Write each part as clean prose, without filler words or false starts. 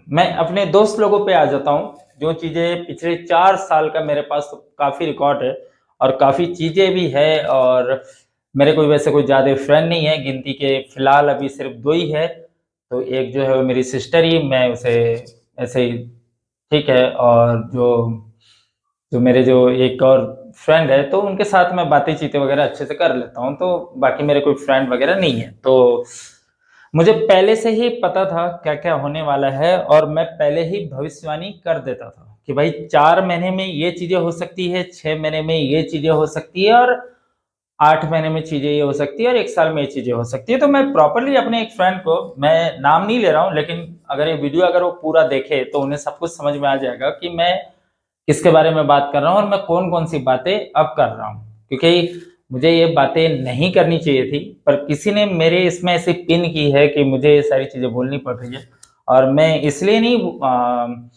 मैं अपने दोस्त लोगों पे आ जाता हूँ। जो चीज़ें पिछले 4 साल का मेरे पास तो काफ़ी रिकॉर्ड है और काफ़ी चीज़ें भी है और मेरे कोई वैसे कोई ज़्यादा फ्रेंड नहीं है, गिनती के फिलहाल अभी सिर्फ़ 2 ही है। तो एक जो है वो मेरी सिस्टर ही, मैं उसे ऐसे ही ठीक है। और जो मेरे जो एक और फ्रेंड है, तो उनके साथ मैं बातें-चीतें वगैरह अच्छे से कर लेता हूँ, तो बाकी मेरे कोई फ्रेंड वगैरह नहीं है। तो मुझे पहले से ही पता था क्या-क्या होने वाला है और मैं पहले ही भविष्यवाणी कर देता था कि भाई 4 महीने में ये चीज़ें हो सकती है, 6 महीने में ये चीज़ें हो सकती है और 8 महीने में चीज़ें ये हो सकती है और 1 साल में ये चीज़ें हो सकती है। तो मैं प्रॉपर्ली अपने एक फ्रेंड को, मैं नाम नहीं ले रहा हूँ, लेकिन अगर ये वीडियो अगर वो पूरा देखे तो उन्हें सब कुछ समझ में आ जाएगा कि मैं किसके बारे में बात कर रहा हूँ और मैं कौन-कौन सी बातें अब कर रहा हूँ। क्योंकि मुझे ये बातें नहीं करनी चाहिए थी, पर किसी ने मेरे इसमें ऐसी पिन की है कि मुझे ये सारी चीज़ें बोलनी पड़ रही है। और मैं इसलिए नहीं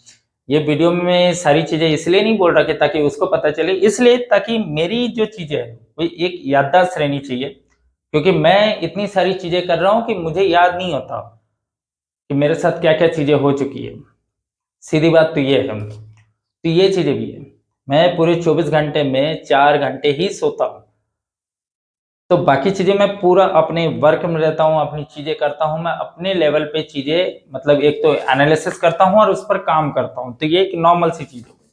ये वीडियो में सारी चीज़ें इसलिए नहीं बोल रहा कि ताकि उसको पता चले, इसलिए ताकि मेरी जो चीज़ें हैं, वो एक याददाश्त रहनी चाहिए। क्योंकि मैं इतनी सारी चीज़ें कर रहा हूँ कि मुझे याद नहीं होता कि मेरे साथ क्या-क्या चीज़ें हो चुकी है। सीधी बात तो ये है। तो ये चीज़ें भी है। मैं पूरे 24 घंटे में 4 घंटे ही सोता हूँ। तो बाकी चीज़ें मैं पूरा अपने वर्क में रहता हूँ, अपनी चीज़ें करता हूँ, मैं अपने लेवल पे चीज़ें मतलब एक तो एनालिसिस करता हूँ और उस पर काम करता हूँ। तो ये एक नॉर्मल सी चीज़ हो गई।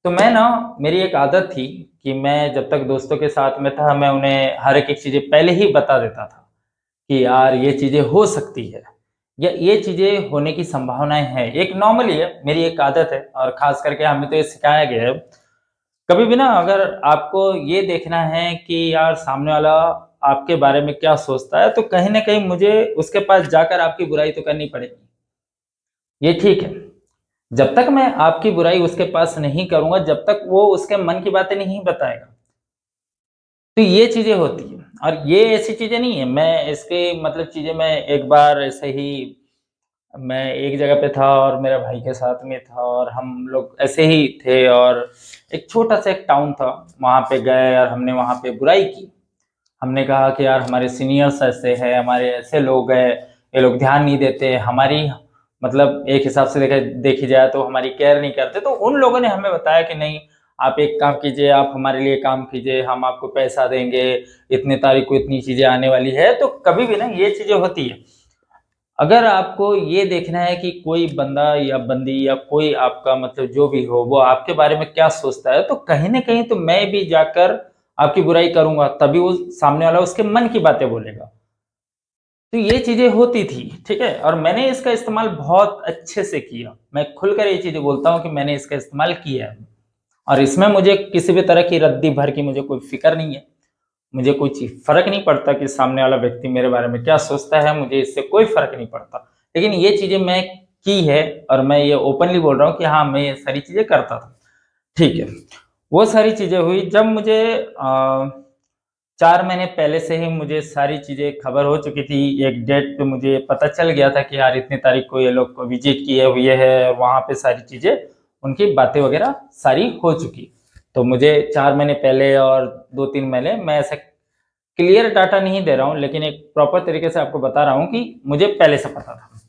तो मैं ना, मेरी एक आदत थी कि मैं जब तक दोस्तों के साथ में था, मैं उन्हें हर एक-एक चीज़ें पहले ही बता देता था कि यार ये चीज़ें हो सकती है या ये चीज़ें होने की संभावनाएँ हैं। एक नॉर्मली है, मेरी एक आदत है और ख़ास करके हमें तो ये सिखाया गया है। कभी भी ना अगर आपको ये देखना है कि यार सामने वाला आपके बारे में क्या सोचता है, तो कहीं न कहीं मुझे उसके पास जाकर आपकी बुराई तो करनी पड़ेगी। ये ठीक है। जब तक मैं आपकी बुराई उसके पास नहीं करूँगा, जब तक वो उसके मन की बातें नहीं बताएगा। तो ये चीज़ें होती हैं और ये ऐसी चीज़ें नहीं है, मैं इसके मतलब चीज़ें मैं एक बार ऐसे ही, मैं एक जगह पे था और मेरे भाई के साथ में था और हम लोग ऐसे ही थे और एक छोटा-सा एक टाउन था, वहाँ पे गए और हमने वहाँ पे बुराई की। हमने कहा कि यार हमारे सीनियर्स ऐसे हैं, हमारे ऐसे लोग हैं, ये लोग ध्यान नहीं देते, हमारी मतलब एक हिसाब से देखी जाए तो हमारी केयर नहीं करते। तो उन लोगों ने हमें बताया कि नहीं, आप एक काम कीजिए, आप हमारे लिए काम कीजिए, हम आपको पैसा देंगे, इतनी तारीख को इतनी चीज़ें आने वाली है। तो कभी भी ना ये चीज़ें होती है। अगर आपको ये देखना है कि कोई बंदा या बंदी या कोई आपका मतलब जो भी हो, वो आपके बारे में क्या सोचता है, तो कहीं न कहीं तो मैं भी जाकर आपकी बुराई करूँगा, तभी वो सामने वाला उसके मन की बातें बोलेगा। तो ये चीज़ें होती थी, ठीक है? और मैंने इसका इस्तेमाल बहुत अच्छे से किया। मैं खुलकर ये चीज़ें बोलता हूँ कि मैंने इसका इस्तेमाल किया है और इसमें मुझे किसी भी तरह की रद्दी भर की मुझे कोई फ़िक्र नहीं है। मुझे कोई चीज़ फ़र्क नहीं पड़ता कि सामने वाला व्यक्ति मेरे बारे में क्या सोचता है, मुझे इससे कोई फ़र्क नहीं पड़ता। लेकिन ये चीज़ें मैं की है और मैं ये ओपनली बोल रहा हूँ कि हाँ, मैं ये सारी चीज़ें करता था। ठीक है। वो सारी चीज़ें हुई जब मुझे 4 महीने पहले से ही मुझे सारी चीज़ें खबर हो चुकी थी। एक डेट पे मुझे पता चल गया था कि यार इतनी तारीख को ये लोग को विज़िट किए हुए हैं, वहाँ पे सारी चीज़ें, उनकी बातें वग़ैरह सारी हो चुकी। तो मुझे 4 महीने पहले और 2-3 महीने, मैं ऐसा क्लियर डाटा नहीं दे रहा हूँ, लेकिन एक प्रॉपर तरीके से आपको बता रहा हूँ कि मुझे पहले से पता था।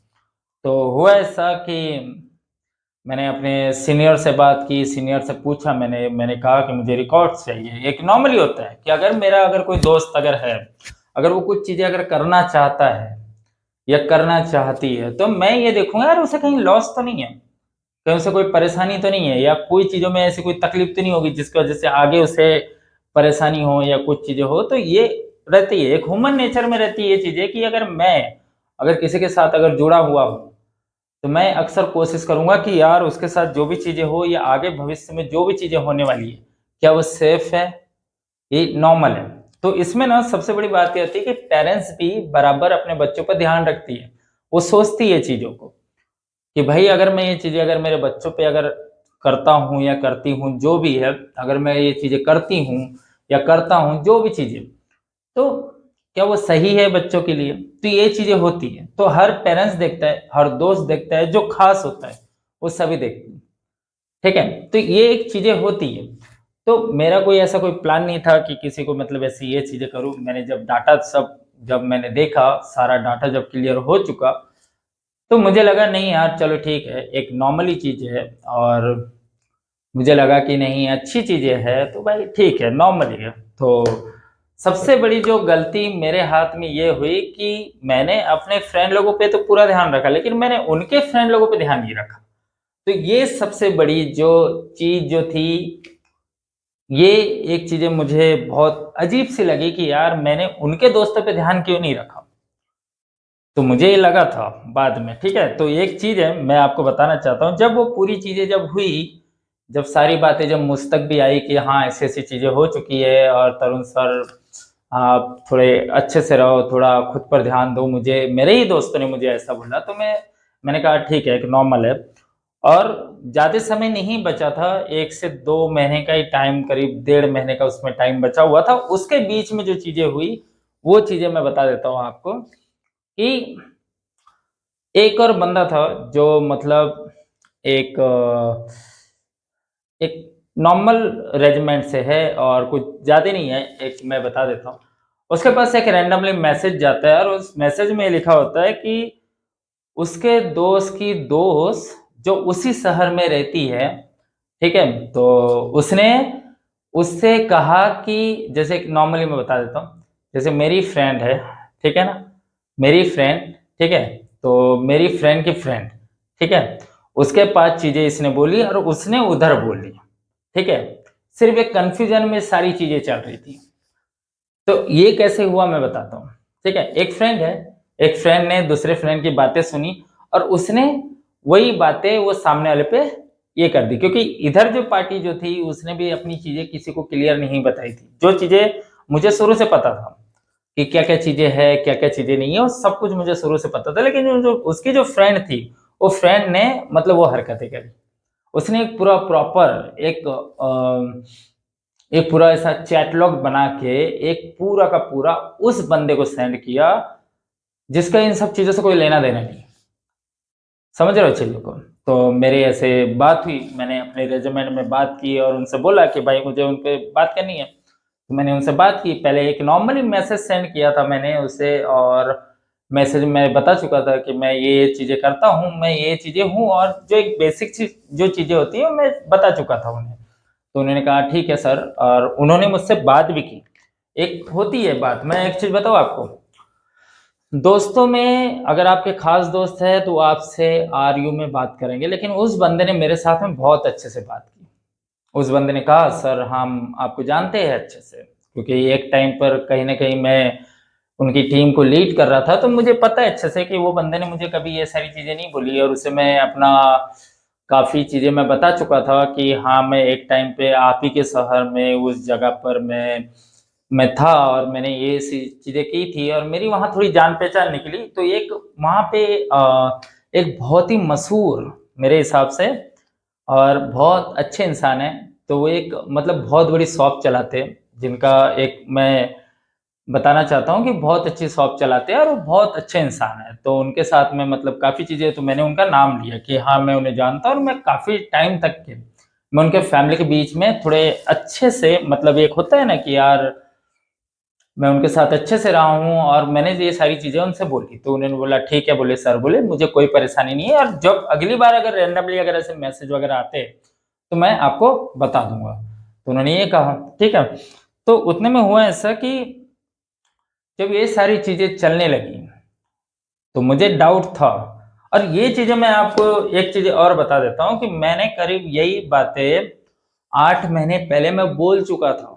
तो हुआ ऐसा कि मैंने अपने सीनियर से बात की, सीनियर से पूछा, मैंने कहा कि मुझे रिकॉर्ड्स चाहिए। एक नॉर्मली होता है कि अगर मेरा अगर कोई दोस्त अगर है, अगर वो कुछ चीज़ें अगर करना चाहता है या करना चाहती है, तो मैं ये देखूँगा यार उसे कहीं लॉस तो नहीं है, कहीं उसे कोई परेशानी तो नहीं है या कोई चीज़ों में ऐसी कोई तकलीफ तो नहीं होगी जिसकी वज़ह से आगे उसे परेशानी हो या कुछ चीज़ें हो। तो ये रहती है, एक ह्यूमन नेचर में रहती है ये चीज़ें कि अगर किसी के साथ अगर जुड़ा हुआ हूँ, तो मैं अक्सर कोशिश करूँगा कि यार उसके साथ जो भी चीज़ें हो या आगे भविष्य में जो भी चीज़ें होने वाली है, क्या वो सेफ़ है? ये नॉर्मल है। तो इसमें ना सबसे बड़ी बात ये होती है कि पेरेंट्स भी बराबर अपने बच्चों पर ध्यान रखती है। वो सोचती है चीज़ों को कि भई अगर मैं ये चीज़ें अगर मेरे बच्चों पे अगर करता हूँ या करती हूँ, जो भी है, अगर मैं ये चीज़ें करती हूँ या करता हूँ, जो भी चीज़ें, तो क्या वो सही है बच्चों के लिए? तो ये चीज़ें होती हैं। तो हर पेरेंट्स देखता है, हर दोस्त देखता है, जो ख़ास होता है, वो सभी देखते हैं। ठीक है? तो ये एक चीज़ें होती हैं। तो मेरा कोई ऐसा कोई प्लान नहीं था कि किसी को मतलब ऐसी ये चीज़ें करूँ। मैंने जब मैंने देखा, सारा डाटा जब क्लियर हो चुका, तो मुझे लगा नहीं यार चलो ठीक है, एक नॉर्मल ही चीज़ है और मुझे लगा कि नहीं अच्छी चीज़ें हैं तो भाई ठीक है, नॉर्मल ही है। तो सबसे बड़ी जो गलती मेरे हाथ में ये हुई कि मैंने अपने फ्रेंड लोगों पे तो पूरा ध्यान रखा, लेकिन मैंने उनके फ्रेंड लोगों पे ध्यान नहीं रखा। तो ये सबसे बड़ी जो चीज़ जो थी, ये एक चीज़ें मुझे बहुत अजीब-सी लगी कि यार मैंने उनके दोस्तों पे ध्यान क्यों नहीं रखा? तो मुझे ये लगा था बाद में, ठीक है? तो एक चीज़ है मैं आपको बताना चाहता हूँ, जब वो पूरी चीज़ें जब हुई, जब सारी बातें जब मुझ तक भी आई कि हाँ, ऐसी-ऐसी चीज़ें हो चुकी है और तरुण सर आप थोड़े अच्छे से रहो, थोड़ा खुद पर ध्यान दो, मुझे मेरे ही दोस्तों ने मुझे ऐसा बोला, तो मैंने कहा ठीक है, एक नॉर्मल है। और ज़्यादा समय नहीं बचा था, 1 से 2 महीने का ही टाइम, करीब डेढ़ महीने का उसमें टाइम बचा हुआ था। उसके बीच में जो चीज़ें हुई, वो चीज़ें मैं बता देता हूँ आपको कि एक और बंदा था जो मतलब एक एक नॉर्मल रेजिमेंट से है और कुछ ज़्यादा नहीं है, एक मैं बता देता हूँ। उसके पास एक रैंडमली मैसेज जाता है और उस मैसेज में लिखा होता है कि उसके दोस्त की दोस्त जो उसी शहर में रहती है, ठीक है? तो उसने उससे कहा कि जैसे नॉर्मली मैं बता देता हूँ, जैसे मेरी फ्रेंड है, ठीक है ना? मेरी फ्रेंड, ठीक है? तो मेरी फ्रेंड की फ्रेंड, ठीक है? उसके पास चीज़ें इसने बोली और उसने उधर बोल दी, ठीक है? सिर्फ़ एक कन्फ्यूज़न में सारी चीज़ें चल रही थी। तो ये कैसे हुआ मैं बताता हूँ, ठीक है? एक फ्रेंड है, एक फ्रेंड ने दूसरे फ्रेंड की बातें सुनी और उसने वही बातें वो सामने वाले पे ये कर दी, क्योंकि इधर जो पार्टी जो थी उसने भी अपनी चीज़ें किसी को क्लियर नहीं बताई थी। जो चीज़ें मुझे शुरू से पता था कि क्या-क्या चीज़ें हैं, क्या-क्या चीज़ें नहीं है, वो सब कुछ मुझे शुरू से पता था, लेकिन जो जो उसकी जो फ्रेंड थी, वो फ्रेंड ने मतलब वो हरकतें करी। उसने एक पूरा प्रॉपर एक पूरा ऐसा चैट लॉग बना के एक पूरा का पूरा उस बंदे को सेंड किया, जिसका इन सब चीज़ों से कोई लेना-देना नहीं। समझ रहे हो चीज़ों को? तो मेरी ऐसे बात हुई, मैंने अपने रेज़िमेंट में बात की और उनसे बोला कि भाई मुझे उनपे बात करनी है। तो मैंने उनसे बात की, पहले एक नॉर्मली मैसेज सेंड किया था मैंने उसे और मैसेज में बता चुका था कि मैं ये चीज़ें करता हूँ, मैं ये चीज़ें हूँ और जो एक बेसिक चीज़ जो चीज़ें होती हैं, मैं बता चुका था उन्हें। तो उन्होंने कहा ठीक है सर, और उन्होंने मुझसे बात भी की। एक होती है बात, मैं एक चीज़ बताऊँ आपको? दोस्तों में अगर आपके ख़ास दोस्त हैं तो आपसे आर यू में बात करेंगे, लेकिन उस बंदे ने मेरे साथ में बहुत अच्छे से बात की। उस बंदे ने कहा सर हम आपको जानते हैं अच्छे से, क्योंकि एक टाइम पर कहीं न कहीं मैं उनकी टीम को लीड कर रहा था, तो मुझे पता है अच्छे से कि वो बंदे ने मुझे कभी ये सारी चीज़ें नहीं बोली और उसे मैं अपना काफ़ी चीज़ें मैं बता चुका था कि हाँ, मैं एक टाइम पे आप ही के शहर में उस जगह पर मैं था और मैंने ये सी चीज़ें की थी और मेरी वहाँ थोड़ी जान-पहचान निकली। तो एक वहाँ पे एक बहुत ही मशहूर मेरे हिसाब से और बहुत अच्छे इंसान हैं। तो वो एक मतलब बहुत बड़ी शॉप चलाते हैं, जिनका एक मैं बताना चाहता हूँ कि बहुत अच्छी शॉप चलाते हैं और वो बहुत अच्छे इंसान हैं। तो उनके साथ में मतलब काफ़ी चीज़ें, तो मैंने उनका नाम लिया कि हाँ, मैं उन्हें जानता हूँ और मैं काफ़ी टाइम तक के मैं उनके फैमिली के बीच में थोड़े अच्छे से मतलब एक होता है ना कि यार मैं उनके साथ अच्छे से रहा हूँ और मैंने ये सारी चीज़ें उनसे बोली। तो उन्होंने बोला ठीक है, बोले सर बोले मुझे कोई परेशानी नहीं है और जब अगली बार अगर रैंडमली अगर ऐसे मैसेज वगैरह आते, तो मैं आपको बता दूँगा। तो उन्होंने ये कहा, ठीक है। तो उतने में हुआ ऐसा कि जब ये सारी चीज़ें चलने लगी, तो मुझे डाउट था और ये चीज़ें मैं आपको एक चीज़ और बता देता हूँ कि मैंने करीब यही बातें 8 महीने पहले मैं बोल चुका था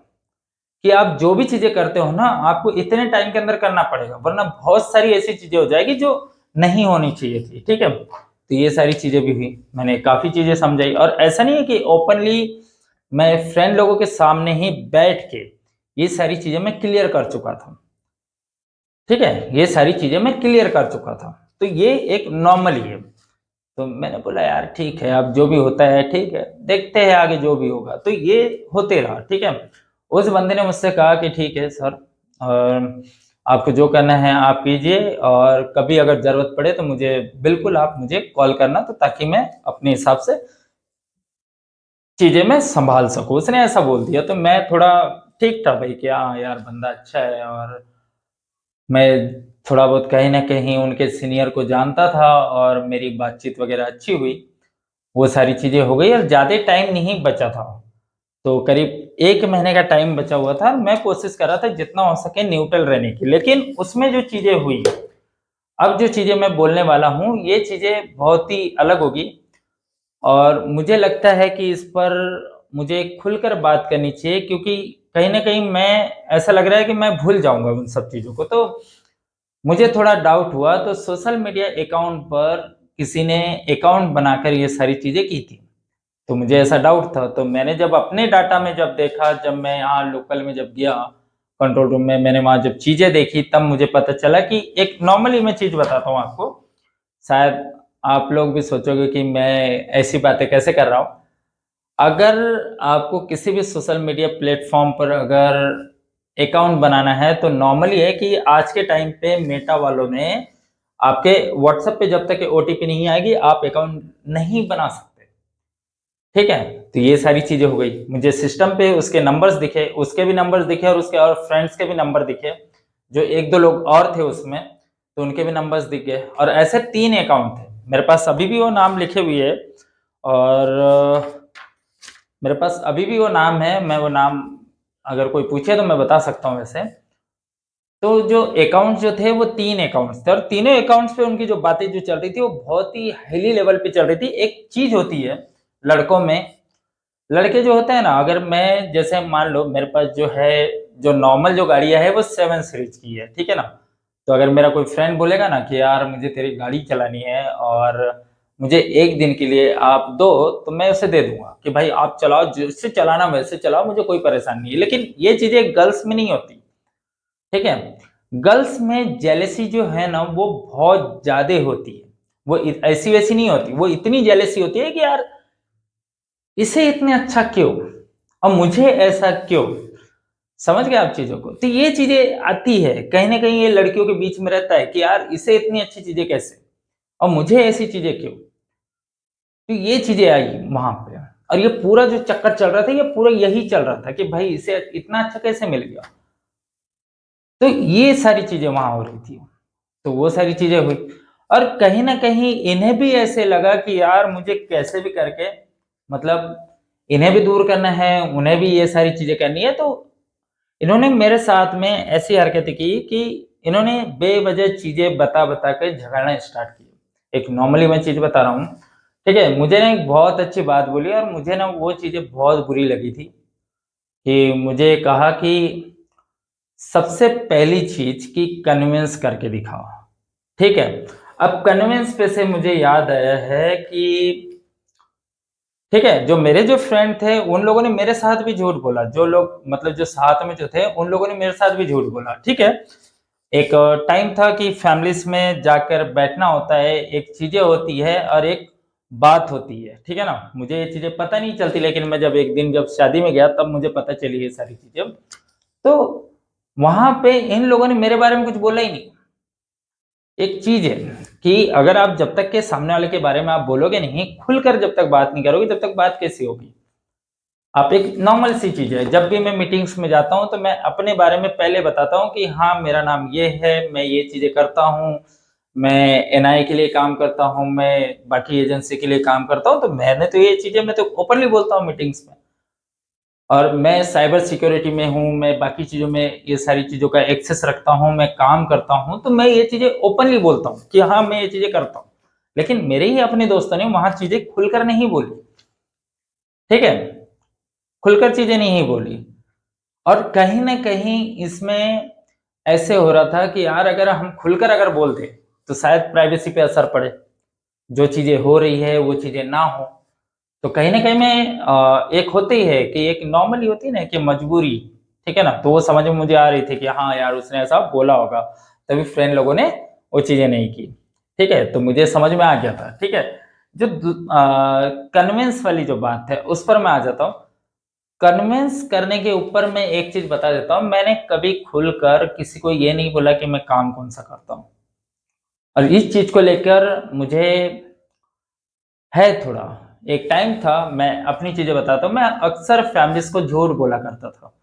कि आप जो भी चीज़ें करते हो ना, आपको इतने टाइम के अंदर करना पड़ेगा, वरना बहुत सारी ऐसी चीज़ें हो जाएगी जो नहीं होनी चाहिए थी, ठीक है? तो ये सारी चीज़ें भी हुई, मैंने काफ़ी चीज़ें समझाई और ऐसा नहीं है कि ओपनली मैं फ्रेंड लोगों के सामने ही बैठ के ये सारी चीज़ें मैं क्लियर कर चुका था। ठीक है? ये सारी चीज़ें मैं क्लियर कर चुका था। तो ये एक नॉर्मली है। तो मैंने बोला यार ठीक है, अब जो भी होता है ठीक है, देखते हैं आगे जो भी होगा। तो ये होते रहा, ठीक है? उस बंदे ने मुझसे कहा कि ठीक है सर, आपको जो करना है आप कीजिए और कभी अगर ज़रूरत पड़े तो मुझे बिल्कुल आप मुझे कॉल करना, तो ताकि मैं अपने हिसाब से चीज़ें मैं सँभाल सकूँ। उसने ऐसा बोल दिया तो मैं थोड़ा ठीक था भाई कि हाँ यार बंदा अच्छा है और मैं थोड़ा बहुत कहीं न कहीं उनके सीनियर को जानता था और मेरी बातचीत वगैरह अच्छी हुई। वो सारी चीज़ें हो गई और ज़्यादा टाइम नहीं बचा था। तो करीब 1 महीने का टाइम बचा हुआ था। मैं कोशिश कर रहा था जितना हो सके न्यूट्रल रहने की। लेकिन उसमें जो चीज़ें हुई, अब जो चीज़ें मैं बोलने वाला हूँ, ये चीज़ें बहुत ही अलग होगी और मुझे लगता है कि इस पर मुझे खुलकर बात करनी चाहिए क्योंकि कहीं न कहीं मैं ऐसा लग रहा है कि मैं भूल जाऊँगा उन सब चीज़ों को। तो मुझे थोड़ा डाउट हुआ तो सोशल मीडिया अकाउंट पर किसी ने अकाउंट बनाकर ये सारी चीज़ें की थी। तो मुझे ऐसा डाउट था, तो मैंने जब अपने डाटा में जब देखा, जब मैं यहाँ लोकल में जब गया कंट्रोल रूम में, मैंने वहाँ जब चीज़ें देखी, तब मुझे पता चला कि एक नॉर्मली मैं चीज़ बताता हूँ आपको, शायद आप लोग भी सोचोगे कि मैं ऐसी बातें कैसे कर रहा हूँ। अगर आपको किसी भी सोशल मीडिया प्लेटफ़ॉर्म पर अगर अकाउंट बनाना है, तो नॉर्मली है कि आज के टाइम पे मेटा वालों ने आपके व्हाट्सएप पे जब तक ओटीपी नहीं आएगी, आप अकाउंट नहीं बना सकते। ठीक है? तो ये सारी चीज़ें हो गई। मुझे सिस्टम पे उसके नंबर्स दिखे, उसके भी नंबर्स दिखे और उसके और फ्रेंड्स के भी नंबर दिखे, जो 1-2 लोग और थे उसमें, तो उनके भी नंबर्स दिख गए और ऐसे 3 अकाउंट थे। मेरे पास अभी भी वो नाम लिखे हुए हैं और मेरे पास अभी भी वो नाम है, मैं वो नाम अगर कोई पूछे तो मैं बता सकता हूँ वैसे। तो जो अकाउंट्स जो थे वो 3 अकाउंट्स थे और तीनों अकाउंट्स पे उनकी जो बातें जो चल रही थी वो बहुत ही हाईली लेवल पे चल रही थी। एक चीज़ होती है लड़कों में, लड़के जो होते हैं ना, अगर मैं जैसे मान लो मेरे पास जो है, जो नॉर्मल जो गाड़ियाँ है वो 7 सीरीज़ की है, ठीक है ना? तो अगर मेरा कोई फ्रेंड बोलेगा ना कि यार मुझे तेरी गाड़ी चलानी है और मुझे 1 दिन के लिए आप दो, तो मैं उसे दे दूँगा कि भाई आप चलाओ, जैसे चलाना वैसे चलाओ, मुझे कोई परेशानी नहीं है। लेकिन ये चीज़ें गर्ल्स में नहीं होती, ठीक है? गर्ल्स में जेलसी जो है ना वो बहुत ज़्यादा होती है। वो ऐसी-वैसी नहीं होती, वो इतनी जेलसी होती है कि यार इसे इतने अच्छा क्यों? और मुझे ऐसा क्यों? समझ गए आप चीज़ों को? तो ये चीज़ें आती है, कहीं न कहीं ये लड़कियों के बीच में रहता है कि यार इसे इतनी अच्छी चीज़ें कैसे? और मुझे ऐसी चीज़ें क्यों? तो ये चीज़ें आई वहाँ पे और ये पूरा जो चक्कर चल रहा था, ये पूरा यही चल रहा था कि भाई इसे इतना अच्छा कैसे मिल गया? तो ये सारी चीज़ें वहाँ हो रही थी। तो वो सारी चीज़ें हुई और कहीं न कहीं इन्हें भी ऐसे लगा कि यार मुझे कैसे भी करके मतलब इन्हें भी दूर करना है, उन्हें भी ये सारी चीज़ें करनी है, तो इन्होंने मेरे साथ में ऐसी हरकतें की कि इन्होंने बेवजह चीज़ें बता-बता के झगड़ना स्टार्ट किया। एक नॉर्मली मैं चीज़ बता रहा हूँ, ठीक है? मुझे ना एक बहुत अच्छी बात बोली और मुझे ना वो चीज़ें बहुत बुरी लगी थी कि मुझे कहा कि सबसे पहली चीज़ कि कन्विंस करके दिखाओ, ठीक है? अब कन्विंस पे से मुझे याद आया है कि ठीक है, जो मेरे जो फ्रेंड थे, उन लोगों ने मेरे साथ भी झूठ बोला। जो लोग मतलब जो साथ में जो थे, उन लोगों ने मेरे साथ भी झूठ बोला, ठीक है? एक टाइम था कि फैमिलीज़ में जाकर बैठना होता है, एक चीज़ें होती है और एक बात होती है, ठीक है ना? मुझे ये चीज़ें पता नहीं चलती लेकिन मैं जब एक दिन जब शादी में गया तब मुझे पता चली ये सारी चीज़ें। तो वहाँ पे इन लोगों ने मेरे बारे में कुछ बोला ही नहीं। एक चीज़ है कि अगर आप जब तक के सामने वाले के बारे में आप बोलोगे नहीं, खुलकर जब तक बात नहीं करोगे, तब तक बात कैसी होगी? आप एक नॉर्मल सी चीज़ है, जब भी मैं मीटिंग्स में जाता हूँ, तो मैं अपने बारे में पहले बताता हूँ कि हाँ, मेरा नाम ये है, मैं ये चीज़ें करता हूँ, मैं एनआई के लिए काम करता हूँ, मैं बाकी एजेंसी के लिए काम करता हूँ, तो मैंने तो ये चीज़ें मैं तो ओपनली बोलता हूँ मीटिंग्स में। और मैं साइबर सिक्योरिटी में हूँ, मैं बाकी चीज़ों में ये सारी चीज़ों का एक्सेस रखता हूँ, मैं काम करता हूँ, तो मैं ये चीज़ें ओपनली बोलता हूँ कि हाँ, मैं ये चीज़ें करता हूँ। लेकिन मेरे ही अपने दोस्तों ने वहाँ चीज़ें खुलकर नहीं बोली, ठीक है? खुलकर चीज़ें नहीं बोली और कहीं न कहीं इसमें ऐसे हो रहा था कि यार अगर हम खुलकर अगर बोल दें, तो शायद प्राइवेसी पे असर पड़े। जो चीज़ें हो रही है, वो चीज़ें ना हो। तो कहीं न कहीं मैं एक होती ही है कि एक नॉर्मली होती है ना कि मजबूरी, ठीक है ना? तो वो समझ में मुझे आ रही थी कि हाँ यार, उसने ऐसा बोला होगा, तभी फ्रेंड लोगों ने वो चीज़ें नहीं की, ठीक है? तो मुझे समझ में आ गया था, ठीक है? जो कन्विंस वाली जो बात है, उस पर मैं आ जाता हूँ। कन्विंस करने के ऊपर मैं एक चीज़ बता देता हूँ, मैंने कभी खुलकर किसी को ये नहीं बोला कि मैं काम कौन-सा करता हूँ और इस चीज़ को लेकर मुझे है थोड़ा, एक टाइम था मैं अपनी चीज़ें बताता हूँ, मैं अक्सर फैमिलीज़ को झूठ बोला करता था।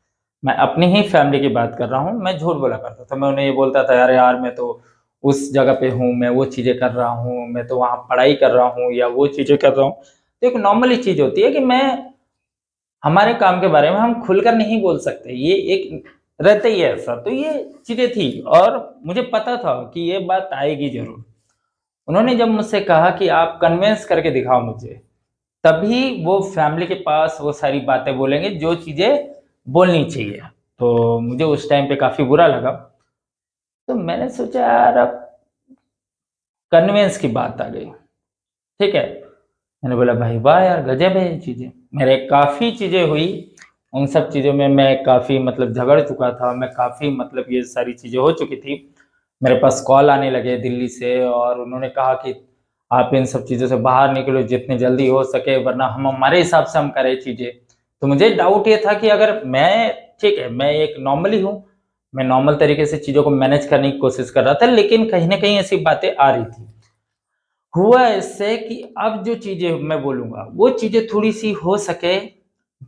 मैं अपनी ही फैमिली की बात कर रहा हूँ, मैं झूठ बोला करता था। मैं उन्हें ये बोलता था, "अरे यार, मैं तो उस जगह पे हूँ, मैं वो चीज़ें कर रहा हूँ, मैं तो वहाँ पढ़ाई कर रहा हूँ या वो चीज़ें कर रहा हूँ।" तो एक नॉर्मली चीज़ होती है कि मैं हमारे काम के बारे में हम खुलकर नहीं बोल सकते, ये एक रहता ही है ऐसा। तो ये चीज़ें थी और मुझे पता था कि ये बात आएगी ज़रूर। उन्होंने जब मुझसे कहा कि आप कन्विंस करके दिखाओ मुझे, तभी वो फैमिली के पास वो सारी बातें बोलेंगे जो चीज़ें बोलनी चाहिए। तो मुझे उस टाइम पे काफ़ी बुरा लगा। तो मैंने सोचा यार अब कन्विंस की बात आ गई, ठीक है? मैंने बोला भाई वाह यार गज़ब है ये चीज़ें। मेरे काफ़ी चीज़ें हुई, उन सब चीज़ों में मैं काफ़ी मतलब झगड़ चुका था, मैं काफ़ी मतलब ये सारी चीज़ें हो चुकी थी। मेरे पास कॉल आने लगे दिल्ली से और उन्होंने कहा कि आप इन सब चीज़ों से बाहर निकलो जितनी जल्दी हो सके वरना हम हमारे हिसाब से हम करें चीज़ें। तो मुझे डाउट ये था कि अगर मैं ठीक है, मैं एक नॉर्मली हूँ, मैं नॉर्मल तरीके से चीज़ों को मैनेज करने की कोशिश कर रहा था लेकिन कहीं न कहीं ऐसी बातें आ रही थी। हुआ इससे कि अब जो चीज़ें मैं बोलूँगा, वो चीज़ें थोड़ी-सी हो सके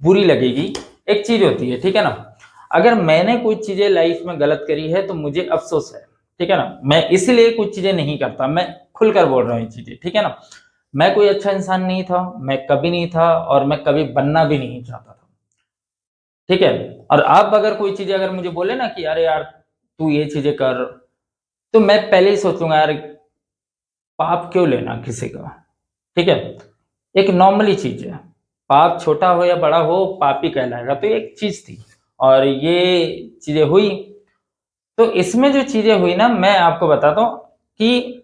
बुरी लगेगी। एक चीज़ होती है, ठीक है ना? अगर मैंने कोई चीज़ें लाइफ़ में गलत करी है तो मुझे अफ़सोस है, ठीक है ना? मैं इसीलिए कुछ चीज़ें नहीं करता, मैं खुलकर बोल रहा हूँ ये चीज़ें, ठीक है ना? मैं कोई अच्छा इंसान नहीं था, मैं कभी नहीं था और मैं कभी बनना भी नहीं चाहता था, ठीक है? और अब अगर कोई चीज़ें अगर मुझे बोले ना कि अरे यार, तू ये चीज़ें कर, तो मैं पहले ही सोचूँगा यार पाप क्यों लेना किसी का, ठीक है? एक नॉर्मली चीज़ है, पाप छोटा हो या बड़ा हो, पाप ही कहलाएगा, तो एक चीज़ थी और ये चीज़ें हुई। तो इसमें जो चीज़ें हुई ना, मैं आपको बताता हूँ कि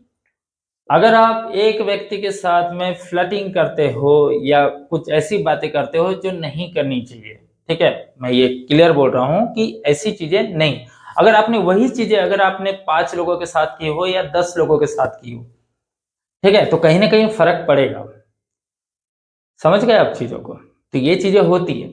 अगर आप एक व्यक्ति के साथ में फ्लर्टिंग करते हो या कुछ ऐसी बातें करते हो जो नहीं करनी चाहिए, ठीक है? मैं ये क्लियर बोल रहा हूँ कि ऐसी चीज़ें नहीं। अगर आपने वही चीज़ें अगर आपने 5 लोगों के साथ की हो या 10 लोगों के साथ की हो, ठीक है? तो कहीं न कहीं फ़र्क पड़ेगा। समझ गए आप चीज़ों को? तो ये चीज़ें होती हैं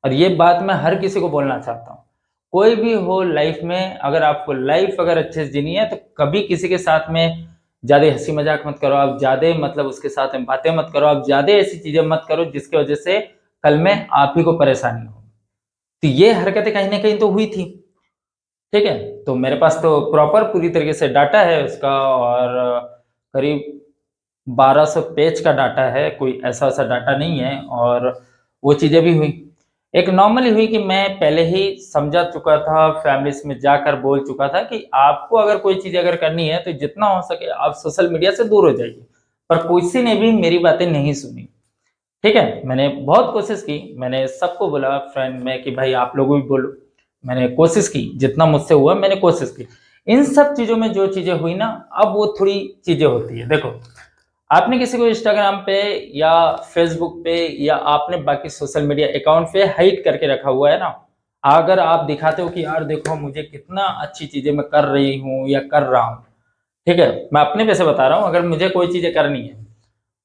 और ये बात मैं हर किसी को बोलना चाहता हूँ। कोई भी हो लाइफ़ में अगर आपको लाइफ़ अगर अच्छे से जीनी है तो कभी किसी के साथ में ज़्यादा हँसी-मज़ाक मत करो, आप ज़्यादा मतलब उसके साथ में बातें मत करो, आप ज़्यादा ऐसी चीज़ें मत करो जिसकी वज़ह से कल में आप ही को परेशानी हो। तो ये हरकतें कहीं न कहीं तो हुई थी, ठीक है? तो मेरे पास तो प्रॉपर पूरी तरीके से डाटा है उसका और करीब 1200 पेज का डाटा है, कोई ऐसा-वैसा डाटा नहीं है और वो चीज़ें भी हुई। एक नॉर्मली हुई कि मैं पहले ही समझा चुका था, फैमिलीज़ में जाकर बोल चुका था कि आपको अगर कोई चीज़ अगर करनी है, तो जितना हो सके आप सोशल मीडिया से दूर हो जाइए। पर किसी ने भी मेरी बातें नहीं सुनी, ठीक है? मैंने बहुत कोशिश की, मैंने सबको बोला फ्रेंड में कि भाई आप लोग भी बोलो। मैंने कोशिश की, जितना मुझसे हुआ मैंने कोशिश की। इन सब चीज़ों में जो चीज़ें हुई ना, अब वो थोड़ी चीज़ें होती है। देखो आपने किसी को इंस्टाग्राम पे या फ़ेसबुक पे या आपने बाकी सोशल मीडिया अकाउंट पे हाइड करके रखा हुआ है ना, अगर आप दिखाते हो कि यार देखो मुझे कितना अच्छी चीज़ें मैं कर रही हूँ या कर रहा हूँ, ठीक है? मैं अपने पे से बता रहा हूँ अगर मुझे कोई चीज़ें करनी है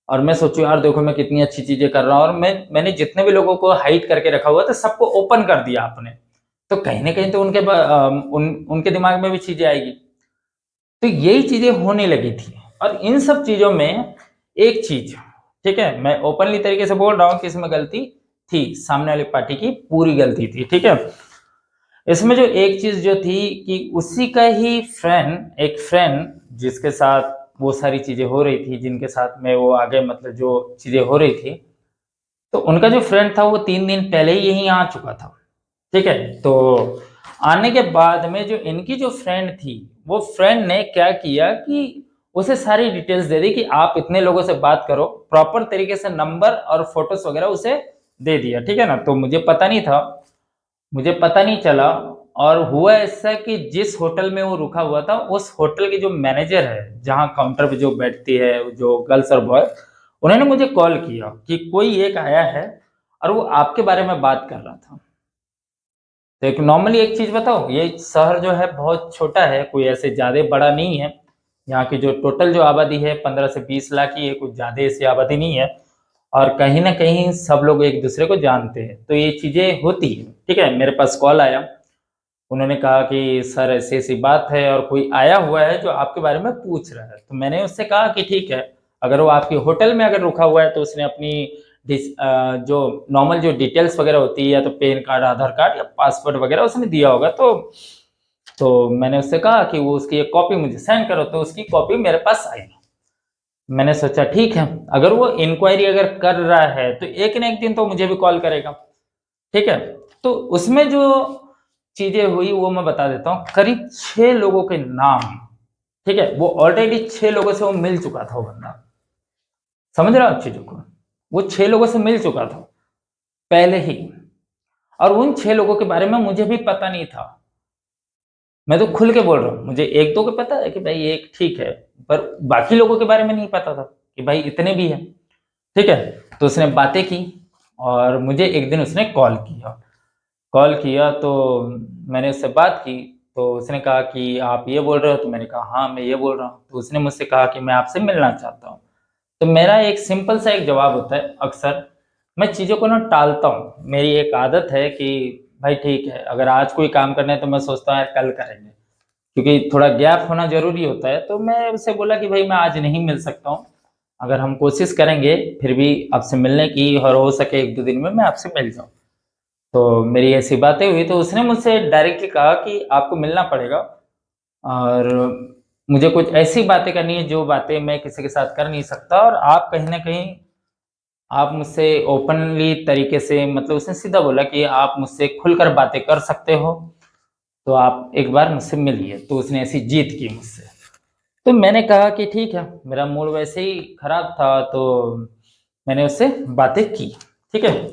और मैं सोचूँ यार देखो मैं कितनी अच्छी चीज़ें कर रहा हूँ और मैंने जितने भी लोगों को हाइड करके रखा हुआ था सबको ओपन कर दिया आपने, तो कहीं न कहीं तो उनके दिमाग में भी चीज़ें आएगी। तो यही चीज़ें होने लगी थी और इन सब चीज़ों में एक चीज़, ठीक है? मैं ओपनली तरीके से बोल रहा हूँ कि इसमें गलती थी, सामने वाली पार्टी की पूरी गलती थी, ठीक है? इसमें जो एक चीज़ जो थी कि उसी का ही एक फ्रेंड जिसके साथ वो सारी चीज़ें हो रही थी, जिनके साथ में वो आगे मतलब जो चीज़ें हो रही थी, तो उनका जो फ्रेंड था वो 3 दिन पहले ही यहीं आ चुका था। ठीक है? तो आने के बाद में जो इनकी जो फ्रेंड थी, वो फ्रेंड ने क्या किया कि उसे सारी डिटेल्स दे दी कि आप इतने लोगों से बात करो, प्रॉपर तरीके से नंबर और फ़ोटोज़ वगैरह उसे दे दिया, ठीक है ना? तो मुझे पता नहीं चला और हुआ ऐसा कि जिस होटल में वो रुका हुआ था, उस होटल के जो मैनेजर है, जहाँ काउंटर पे जो बैठती है, जो गर्ल्स और बॉय, उन्होंने मुझे कॉल किया कि कोई एक आया है और वो आपके बारे में बात कर रहा था। तो एक नॉर्मली एक चीज़ बताऊँ, ये शहर जो है बहुत छोटा है, कोई ऐसे ज़्यादा बड़ा नहीं है। यहाँ की जो टोटल जो आबादी है 15 से 20 लाख ही है, कुछ ज़्यादा ऐसी आबादी नहीं है और कहीं न कहीं सब लोग एक-दूसरे को जानते हैं, तो ये चीज़ें होती हैं, ठीक है? मेरे पास कॉल आया, उन्होंने कहा कि सर ऐसी-ऐसी बात है और कोई आया हुआ है जो आपके बारे में पूछ रहा है। तो मैंने उससे कहा कि ठीक है, अगर वो आपके होटल में अगर रुका हुआ है तो उसने अपनी जो नॉर्मल जो डिटेल्स वगैरह होती है, या तो पैन कार्ड, आधार कार्ड या पासवर्ड वगैरह उसने दिया होगा। तो मैंने उससे कहा कि वो उसकी एक कॉपी मुझे सेंड करो, तो उसकी कॉपी मेरे पास आई। मैंने सोचा ठीक है, अगर वो इंक्वायरी अगर कर रहा है तो एक न एक दिन तो मुझे भी कॉल करेगा, ठीक है। तो उसमें जो चीजें हुई वो मैं बता देता हूँ। करीब 6 लोगों के नाम, ठीक है, वो ऑलरेडी 6 लोगों से वो मिल चुका था वो बंदा, समझ रहे हो आप चीजों को। वो 6 लोगों से मिल चुका था पहले ही, और उन 6 लोगों के बारे में मुझे भी पता नहीं था। मैं तो खुल के बोल रहा हूँ, मुझे एक दो को पता है कि भाई एक ठीक है, पर बाकी लोगों के बारे में नहीं पता था कि भाई इतने भी हैं, ठीक है। तो उसने बातें की और मुझे एक दिन उसने कॉल किया तो मैंने उससे बात की। तो उसने कहा कि आप ये बोल रहे हो, तो मैंने कहा हाँ मैं ये बोल रहा हूँ। तो उसने मुझसे कहा कि मैं आपसे मिलना चाहता हूँ। तो मेरा एक सिंपल सा एक जवाब होता है, अक्सर मैं चीज़ों को ना टालता हूँ। मेरी एक आदत है कि भाई ठीक है, अगर आज कोई काम करना है तो मैं सोचता हूँ यार कल करेंगे, क्योंकि थोड़ा गैप होना ज़रूरी होता है। तो मैं उससे बोला कि भाई मैं आज नहीं मिल सकता हूँ, अगर हम कोशिश करेंगे फिर भी आपसे मिलने की, और हो सके 1-2 दिन में मैं आपसे मिल जाऊँ। तो मेरी ऐसी बातें हुई तो उसने मुझसे डायरेक्टली कहा कि आपको मिलना पड़ेगा, और मुझे कुछ ऐसी बातें करनी है जो बातें मैं किसी के साथ कर नहीं सकता, और आप कहीं न कहीं आप मुझसे ओपनली तरीके से, मतलब उसने सीधा बोला कि आप मुझसे खुलकर बातें कर सकते हो, तो आप एक बार मुझसे मिलिए। तो उसने ऐसी जीत की मुझसे। तो मैंने कहा कि ठीक है, मेरा मूड वैसे ही खराब था, तो मैंने उससे बातें की, ठीक है।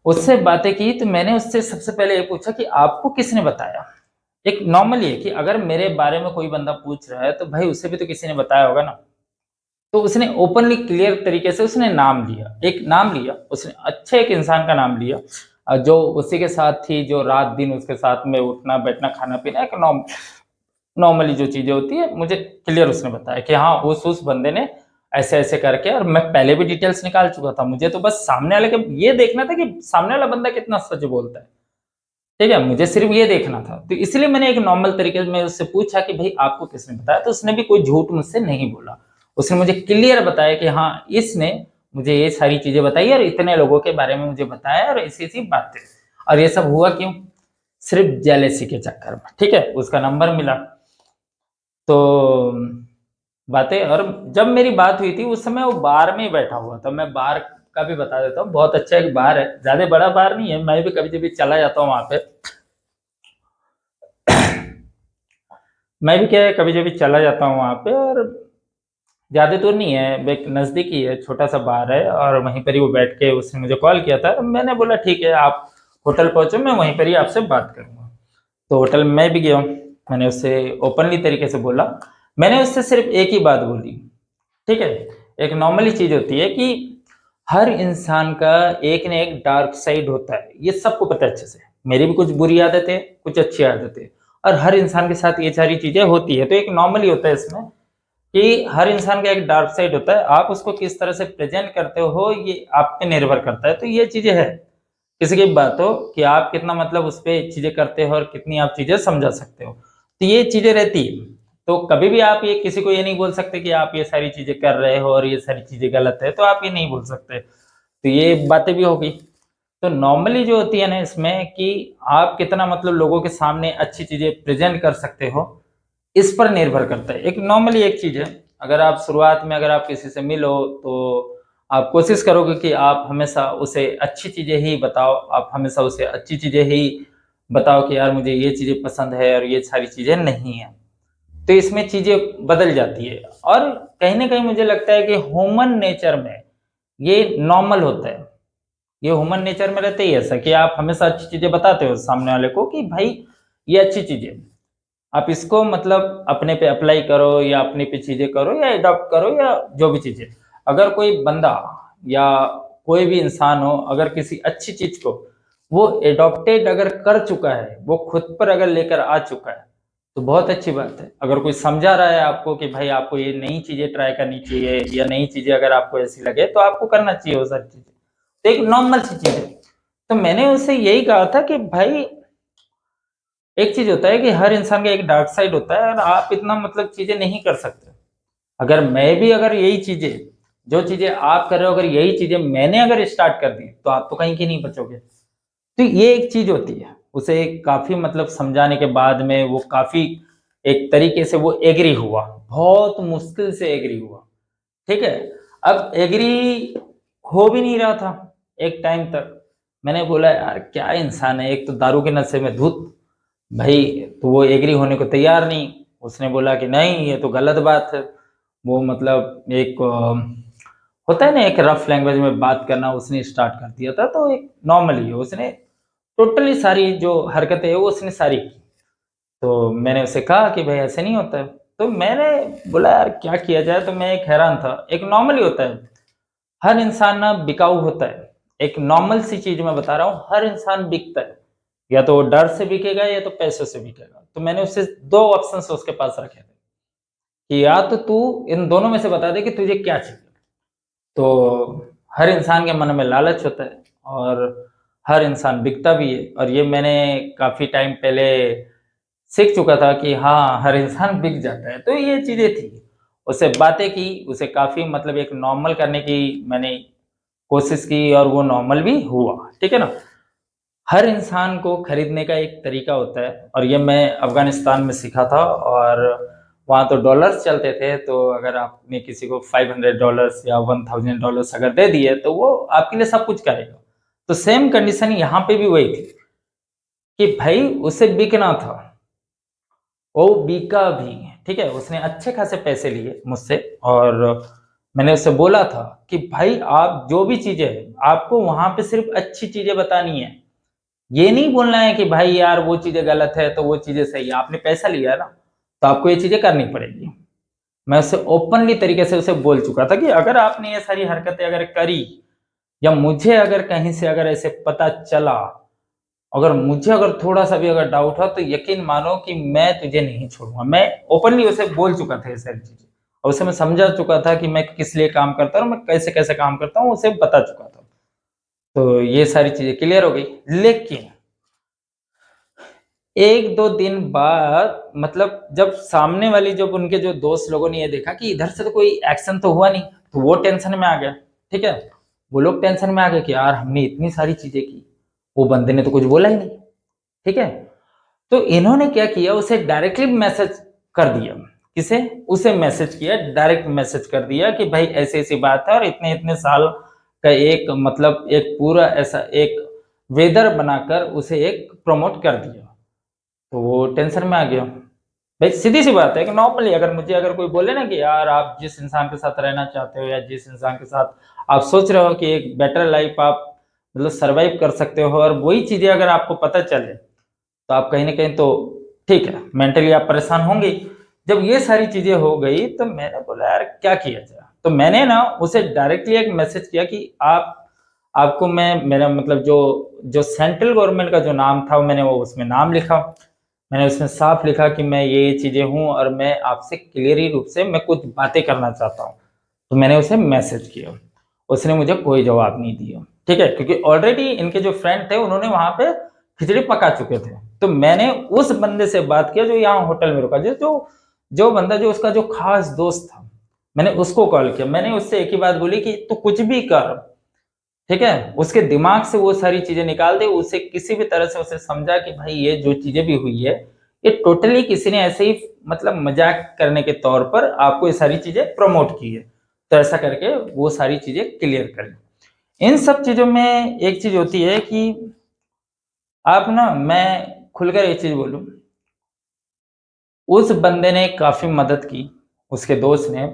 उससे बातें की तो मैंने उससे सबसे पहले ये पूछा कि आपको किसने बताया? एक नॉर्मल ये कि अगर मेरे बारे में कोई बंदा पूछ रहा है तो भाई उसे भी तो किसी ने बताया होगा ना। तो उसने ओपनली क्लियर तरीके से उसने नाम लिया, एक नाम लिया, उसने अच्छे एक इंसान का नाम लिया, जो उसी के साथ थी, जो रात दिन उसके साथ में उठना बैठना खाना पीना, एक नॉर्मली जो चीजें होती है, मुझे क्लियर उसने बताया कि हाँ उस बंदे ने ऐसे ऐसे करके, और मैं पहले भी डिटेल्स निकाल चुका था। मुझे तो बस सामने वाले के ये देखना था कि सामने वाला बंदा कितना सच बोलता है, ठीक है, मुझे सिर्फ ये देखना था। तो इसलिए मैंने एक नॉर्मल तरीके से मैं उससे पूछा कि भाई आपको किसने बताया? तो उसने भी कोई झूठ मुझसे नहीं बोला। उसने मुझे क्लियर बताया कि हाँ, इसने मुझे ये सारी चीजें बताई और इतने लोगों के बारे में मुझे बताया, और ऐसी-ऐसी बातें। और ये सब हुआ क्यों? सिर्फ जेलसी के चक्कर में, ठीक है? उसका नंबर मिला, तो बातें। और जब मेरी बात हुई थी उस समय वो बार में ही बैठा हुआ था। मैं बार का भी बता देता हूँ, बहुत अच्छा एक बार है, ज़्यादा बड़ा बार नहीं है, मैं भी कभी-कभी चला जाता हूँ वहाँ पे। मैं भी क्या है कभी-कभी चला जाता हूँ वहाँ पे, और ज़्यादा दूर नहीं है, एक नज़दीक ही है, छोटा-सा बार है, और वहीं पर ही वो बैठ के उसने मुझे कॉल किया था। मैंने बोला ठीक है, आप होटल पहुँचो, मैं वहीं पर ही आपसे बात करूँगा। तो होटल में मैं भी गया हूँ, मैंने उससे ओपनली तरीके से बोला। मैंने उससे सिर्फ एक ही बात बोली, ठीक है? एक नॉर्मली चीज़ होती है कि हर इंसान का एक न एक डार्क साइड होता है, ये सबको पता है अच्छे से। मेरी भी कुछ बुरी आदतें, कुछ अच्छी आदतें, और हर इंसान के साथ ये सारी चीज़ें होती है। तो एक नॉर्मली होता है इसमें कि हर इंसान का एक डार्क साइड होता है, आप उसको किस तरह से प्रेज़ेंट करते हो ये आप पे निर्भर करता है। तो ये चीज़ें हैं, किसी की बात हो कि आप कितना मतलब उस पे चीज़ें करते हो और कितनी आप चीज़ें समझा सकते हो। तो ये चीज़ें रहती है। तो कभी भी आप ये किसी को ये नहीं बोल सकते कि आप ये सारी चीज़ें कर रहे हो और ये सारी चीज़ें गलत है, तो आप ये नहीं बोल सकते। तो ये बातें भी हो गई। तो नॉर्मली जो होती है ना इसमें कि आप कितना मतलब लोगों के सामने अच्छी चीज़ें प्रेज़ेंट कर सकते हो, इस पर निर्भर करता है। एक नॉर्मली एक चीज़ है, अगर आप शुरुआत में अगर आप किसी से मिलो तो आप कोशिश करोगे कि आप हमेशा उसे अच्छी चीज़ें ही बताओ, आप हमेशा उसे अच्छी चीज़ें ही बताओ कि यार मुझे ये चीज़ें पसंद है और ये सारी चीज़ें नहीं हैं। तो इसमें चीज़ें बदल जाती है, और कहीं न कहीं मुझे लगता है कि ह्यूमन नेचर में ये नॉर्मल होता है। ये ह्यूमन नेचर में रहता ही है ऐसा कि आप हमेशा अच्छी चीज़ें बताते हो सामने वाले को कि भाई ये अच्छी चीज़ है। आप इसको मतलब अपने पे अप्लाई करो या अपने पे चीज़ें करो या एडॉप्ट करो या जो भी चीज़ें। अगर कोई बंदा या कोई भी इंसान हो, अगर किसी अच्छी चीज़ को वो एडॉप्टेड अगर कर चुका है, वो खुद पर अगर लेकर आ चुका है, तो बहुत अच्छी बात है। अगर कोई समझा रहा है आपको कि भाई आपको ये नई चीज़ें ट्राई करनी चाहिए, या नई चीज़ें अगर आपको ऐसी लगे तो आपको करना चाहिए वो सारी चीज़ें। तो एक नॉर्मल सी चीज़ है। तो मैंने उससे यही कहा था कि भाई एक चीज़ होता है कि हर इंसान का एक डार्क साइड होता है, और आप इतना मतलब चीज़ें नहीं कर सकते। अगर मैं भी अगर यही चीज़ें जो चीज़ें आप कर रहे हो अगर यही चीज़ें मैंने अगर स्टार्ट कर दी तो आप तो कहीं की नहीं बचोगे। तो ये एक चीज़ होती है। उसे काफ़ी मतलब समझाने के बाद में वो काफ़ी एक तरीके से वो एग्री हुआ। बहुत मुश्किल से एग्री हुआ, ठीक है? अब एग्री हो भी नहीं रहा था एक टाइम तक। मैंने बोला यार क्या इंसान है, एक तो दारू के नशे में धुत, भाई तो वो एग्री होने को तैयार नहीं। उसने बोला कि नहीं ये तो गलत बात है। वो मतलब एक होता है ना एक रफ लैंग्वेज में बात करना उसने स्टार्ट कर दिया था, तो एक नॉर्मली उसने टोटली सारी जो हरकतें हैं वो उसने सारी की। तो मैंने उसे कहा कि भाई ऐसे नहीं होता है। तो मैंने बोला यार क्या किया जाए, तो मैं एक हैरान था। एक नॉर्मली होता है, हर इंसान ना बिकाऊ होता है। एक नॉर्मल सी चीज़ मैं बता रहा हूँ, हर इंसान बिकता है। या तो वो डर से बिकेगा या तो पैसों से बिकेगा। तो मैंने उससे 2 ऑप्शंस उसके पास रखे थे कि या तो तू इन दोनों में से बता दे कि तुझे क्या चाहिए। तो हर इंसान के मन में लालच होता है और हर इंसान बिकता भी है, और ये मैंने काफ़ी टाइम पहले सीख चुका था कि हाँ, हर इंसान बिक जाता है। तो ये चीज़ें थी। उससे बातें की, उसे काफ़ी मतलब एक नॉर्मल करने की मैंने कोशिश की और वो नॉर्मल भी हुआ, ठीक है ना? हर इंसान को खरीदने का एक तरीका होता है, और ये मैं अफ़गानिस्तान में सीखा था। और वहाँ तो डॉलर्स चलते थे, तो अगर आपने किसी को $500 या $1000 अगर दे दिए, तो वो आपके लिए सब कुछ करेगा। तो सेम कंडीशन यहाँ पे भी वही थी कि भाई उसे बिकना था, वो बिका भी, ठीक है? उसने अच्छे खासे पैसे लिए मुझसे, और मैंने उससे बोला था कि भाई आप जो भी चीज़ें हैं, आपको वहाँ पे सिर्फ़ अच्छी चीज़ें बतानी है। ये नहीं बोलना है कि भाई यार वो चीज़ें गलत है तो वो चीज़ें सही है। आपने पैसा लिया है ना, तो आपको ये चीज़ें करनी पड़ेगी। मैं उससे ओपनली तरीके से उसे बोल चुका था कि अगर आपने ये सारी हरकतें अगर करी, या मुझे अगर कहीं से अगर ऐसे पता चला, अगर मुझे अगर थोड़ा-सा भी अगर डाउट हो, तो यकीन मानो कि मैं तुझे नहीं छोड़ूँगा। मैं ओपनली उसे बोल चुका था ये सारी चीज़ें, और उसे मैं समझा चुका था कि मैं किस लिए काम करता हूँ और मैं कैसे-कैसे काम करता हूँ, उसे बता चुका था। तो ये सारी चीज़ें क्लियर हो गई। लेकिन 1-2 दिन बाद मतलब जब सामने वाली जब उनके जो दोस्त लोगों ने ये देखा कि इधर से तो कोई एक्शन तो हुआ नहीं, तो वो टेंशन में आ गया, ठीक है? वो लोग टेंशन में आ गए कि यार हमने इतनी सारी चीज़ें की, वो बंदे ने तो कुछ बोला ही नहीं, ठीक है? तो इन्होंने क्या किया, उसे डायरेक्टली मैसेज कर दिया। किसे? उसे मैसेज किया, डायरेक्ट मैसेज कर दिया कि भाई ऐसी-ऐसी बात है और इतने-इतने साल का एक मतलब एक पूरा ऐसा एक वेदर बनाकर उसे एक प्रमोट कर दिया। तो वो टेंशन में आ गया। भाई सीधी-सी बात है कि नॉर्मली अगर मुझे अगर कोई बोले ना कि यार आप जिस इंसान के साथ रहना चाहते हो या जिस इंसान के साथ आप सोच रहे हो कि एक बेटर लाइफ़ आप मतलब सर्वाइव कर सकते हो, और वही चीज़ें अगर आपको पता चले, तो आप कहीं न कहीं तो ठीक है, मेंटली आप परेशान होंगे ही। जब ये सारी चीज़ें हो गई तो मैंने बोला यार क्या किया जाए? तो मैंने ना उसे डायरेक्टली एक मैसेज किया कि आपको मैं मेरा मतलब जो जो सेंट्रल गवर्नमेंट का जो नाम था मैंने वो उसमें नाम लिखा। मैंने उसमें साफ लिखा कि मैं ये चीज़ें हूँ और मैं आपसे क्लियरली रूप से मैं कुछ बातें करना चाहता हूँ। तो मैंने उसे मैसेज किया। उसने मुझे कोई जवाब नहीं दिया, ठीक है? क्योंकि ऑलरेडी इनके जो फ्रेंड थे उन्होंने वहाँ पे खिचड़ी पका चुके थे। तो मैंने उस बंदे से बात किया जो यहाँ होटल में रुका, जो बंदा जो उसका जो खास दोस्त था, मैंने उसको कॉल किया। मैंने उससे एक ही बात बोली कि तू कुछ भी कर, ठीक है? उसके दिमाग से वो सारी चीज़ें निकाल दे, उसे किसी भी तरह से उसे समझा कि भाई ये जो चीज़ें भी हुई है, ये टोटली किसी ने ऐसे ही मतलब मज़ाक करने के तौर पर आपको ये सारी चीज़ें प्रमोट की है। तो ऐसा करके वो सारी चीज़ें क्लियर करें। इन सब चीज़ों में एक चीज़ होती है कि आप ना मैं खुलकर एक चीज़ बोलूँ, उस बंदे ने काफ़ी मदद की, उसके दोस्त ने,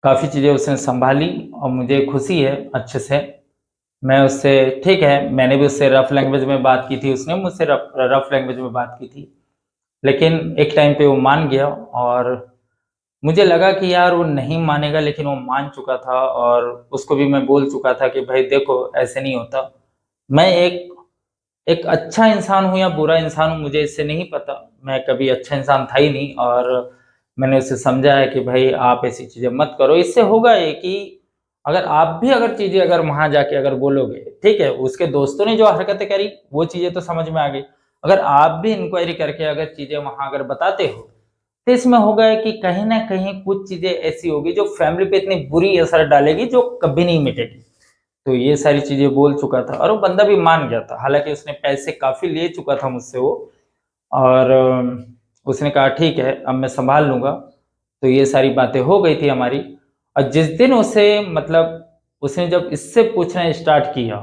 काफ़ी चीज़ें उसने सँभाली और मुझे खुशी है अच्छे से। मैं उससे ठीक है, मैंने भी उससे रफ़ लैंग्वेज में बात की थी, उसने मुझसे रफ़ लैंग्वेज में बात की थी। लेकिन एक टाइम पे वो मान गया, और मुझे लगा कि यार वो नहीं मानेगा, लेकिन वो मान चुका था, और उसको भी मैं बोल चुका था कि भाई देखो ऐसे नहीं होता। मैं एक एक अच्छा इंसान हूँ या बुरा इंसान हूँ मुझे इससे नहीं पता। मैं कभी अच्छा इंसान था ही नहीं, और मैंने उसे समझाया कि भाई आप ऐसी चीज़ें मत करो। इससे होगा ये कि अगर आप भी अगर चीज़ें अगर वहाँ जाके अगर बोलोगे, ठीक है? उसके दोस्तों ने जो हरकतें करी वो चीज़ें तो समझ में आ गई। अगर आप भी इंक्वायरी करके अगर चीज़ें वहाँ अगर बताते हो, तो इसमें होगा है कि कहीं न कहीं कुछ चीज़ें ऐसी होगी जो फैमिली पे इतनी बुरी असर डालेगी जो कभी नहीं मिटेगी। तो ये सारी चीज़ें बोल चुका था और वो बंदा भी मान गया था। हालाँकि उसने पैसे काफ़ी ले चुका था मुझसे वो और उसने कहा ठीक है, अब मैं सँभाल लूँगा। तो ये सारी बातें हो गई थी हमारी और जिस दिन उसे मतलब उसने जब इससे पूछना स्टार्ट किया,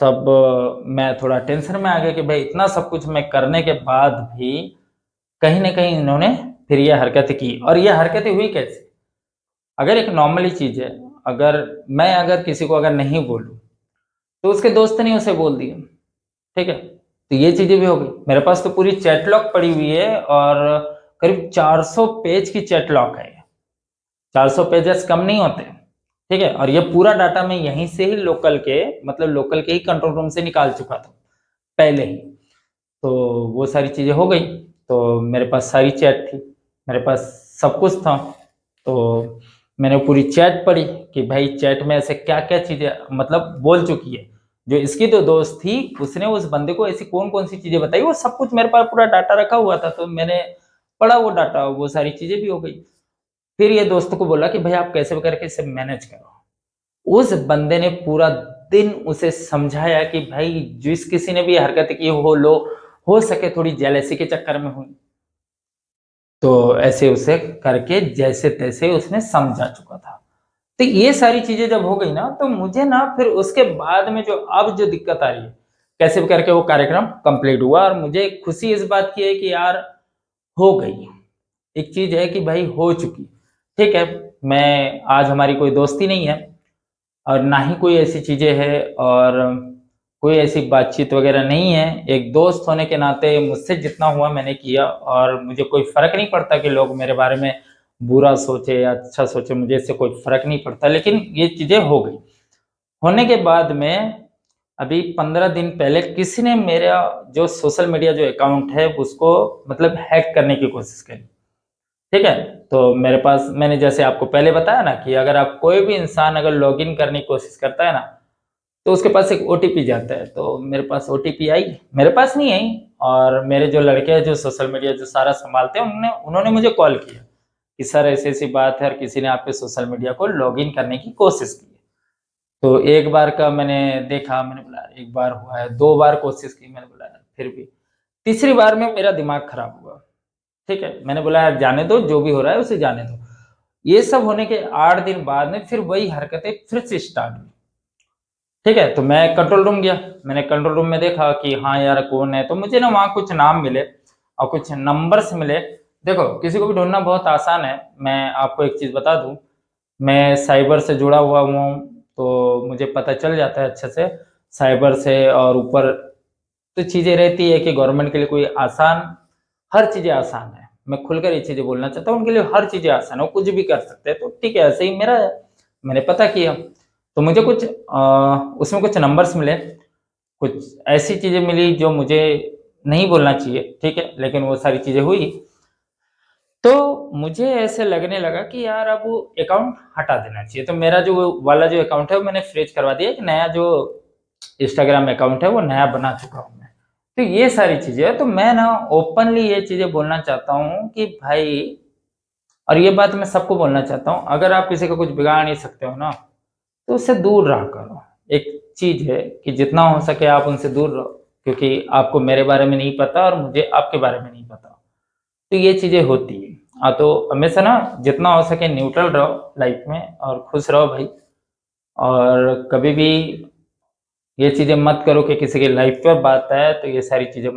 तब मैं थोड़ा टेंशन में आ गया कि भाई इतना सब कुछ मैं करने के बाद भी कहीं न कहीं इन्होंने फिर ये हरकतें की और ये हरकतें हुई कैसे? अगर एक नॉर्मली चीज़ है, अगर किसी को अगर नहीं बोलूँ, तो उसके दोस्त ने उसे बोल दिया, ठीक है? तो ये चीज़ें भी हो गई। मेरे पास तो पूरी चैट लॉग पड़ी हुई है और करीब 400 पेज की चैट लॉग है ये। 400 पेजेज़ कम नहीं होते, ठीक है? और ये पूरा डाटा मैं यहीं से ही लोकल के ही कंट्रोल रूम से निकाल चुका था, पहले ही। तो वो सारी चीज़ें हो गई, तो मेरे पास सारी चैट थी, मेरे पास सब कुछ था। तो मैंने पूरी चैट पढ़ी कि भाई चैट में ऐसे क्या-क्या चीज़ें मतलब बोल चुकी है। जो इसकी तो दोस्त थी, उसने उस बंदे को ऐसी कौन-कौन सी चीज़ें बताई, वो सब कुछ मेरे पास पूरा डाटा रखा हुआ था, तो मैंने पढ़ा वो डाटा, वो सारी चीज़ें भी हो गई। फिर ये दोस्त को बोला कि भाई आप कैसे भी करके इसे मैनेज करो। उस बंदे ने पूरा दिन उसे समझाया कि भाई जिस किसी ने भी ये हरकत की हो सके थोड़ी जेलसी के चक्कर में हुई। तो ऐसे उसे करके जैसे-तैसे उसने समझा चुका था। तो ये सारी चीज़ें जब हो गई ना, तो मुझे ना फिर उसके बाद में जो दिक्कत आ रही है, कैसे भी करके वो कार्यक्रम कंप्लीट हुआ और मुझे खुशी इस बात की है कि यार हो गई। एक चीज़ है कि भाई हो चुकी, ठीक है, मैं आज हमारी कोई दोस्ती नहीं है और ना ही कोई ऐसी चीज़ें हैं और कोई ऐसी बातचीत वगैरह नहीं है। एक दोस्त होने के नाते मुझसे जितना हुआ मैंने किया और मुझे कोई फ़र्क नहीं पड़ता कि लोग मेरे बारे में बुरा सोचे या अच्छा सोचे, मुझे इससे कोई फ़र्क नहीं पड़ता। लेकिन ये चीज़ें हो गई। होने के बाद में अभी 15 दिन पहले किसी ने मेरा जो सोशल मीडिया जो अकाउंट है उसको मतलब हैक करने की कोशिश करी। ठीक है? तो मेरे पास मैंने जैसे आपको पहले बताया ना कि अगर आप कोई भी इंसान अगर लॉगिन करने की कोशिश करता है ना, तो उसके पास एक ओटीपी जाता है। तो मेरे पास ओटीपी आई, मेरे पास नहीं आई और मेरे जो लड़के हैं जो सोशल मीडिया जो सारा सँभालते हैं उन्होंने उन्होंने मुझे कॉल किया कि सर ऐसी-ऐसी बात है और किसी ने आपके सोशल मीडिया को लॉगिन करने की कोशिश की है। तो एक बार का मैंने देखा, मैंने बोला यार एक बार हुआ है, 2 बार कोशिश की, मैंने बोला यार फिर भी। तीसरी बार में मेरा दिमाग खराब हुआ। ठीक है? मैंने बोला यार जाने दो, जो भी हो रहा है उसे जाने दो। ये सब होने के 8 दिन बाद में फिर वही हरकतें फिर से स्टार्ट हुई। ठीक है? तो मैं कंट्रोल रूम गया। मैंने कंट्रोल रूम में देखा कि हाँ यार कौन है? तो मुझे ना वहाँ कुछ नाम मिले और कुछ नंबर्स मिले। देखो, किसी को भी ढूँढना बहुत आसान है। मैं आपको एक चीज़ बता दूँ, मैं साइबर से जुड़ा हुआ हूँ, तो मुझे पता चल जाता है अच्छे से साइबर से और ऊपर तो चीज़ें रहती है कि गवर्नमेंट के लिए कोई आसान हर चीज़ें आसान है। मैं खुलकर ये चीज़ें बोलना चाहता हूँ, उनके लिए हर चीज़ें आसान है, वो कुछ भी कर सकते हैं। तो ठीक है, ऐसे ही मेरा है, मैंने पता किया। तो मुझे कुछ उसमें कुछ नंबर्स मिले, कुछ ऐसी चीज़ें मिली जो मुझे नहीं बोलना चाहिए, ठीक है? लेकिन वो सारी चीज़ें हुई। तो मुझे ऐसे लगने लगा कि यार अब वो अकाउंट हटा देना चाहिए। तो मेरा जो वो वाला जो अकाउंट है वो मैंने फ्रीज़ करवा दिया, एक नया जो इंस्टाग्राम अकाउंट है वो नया बना चुका हूँ मैं। तो ये सारी चीज़ें हैं, तो मैं ना ओपनली ये चीज़ें बोलना चाहता हूँ कि भाई और ये बात मैं सबको बोलना चाहता हूँ, अगर आप किसी का कुछ बिगाड़ नहीं सकते हो ना, तो उससे दूर रहा करो। एक चीज़ है कि जितना हो सके आप उनसे दूर रहो, क्योंकि आपको मेरे बारे में नहीं पता और मुझे आपके बारे में नहीं पता। तो ये चीज़ें होती हैं। हाँ, तो हमेशा ना जितना हो सके न्यूट्रल रहो लाइफ में और खुश रहो भाई और कभी भी ये चीज़ें मत करो कि किसी की लाइफ पे बात है, तो ये सारी चीज़ें मत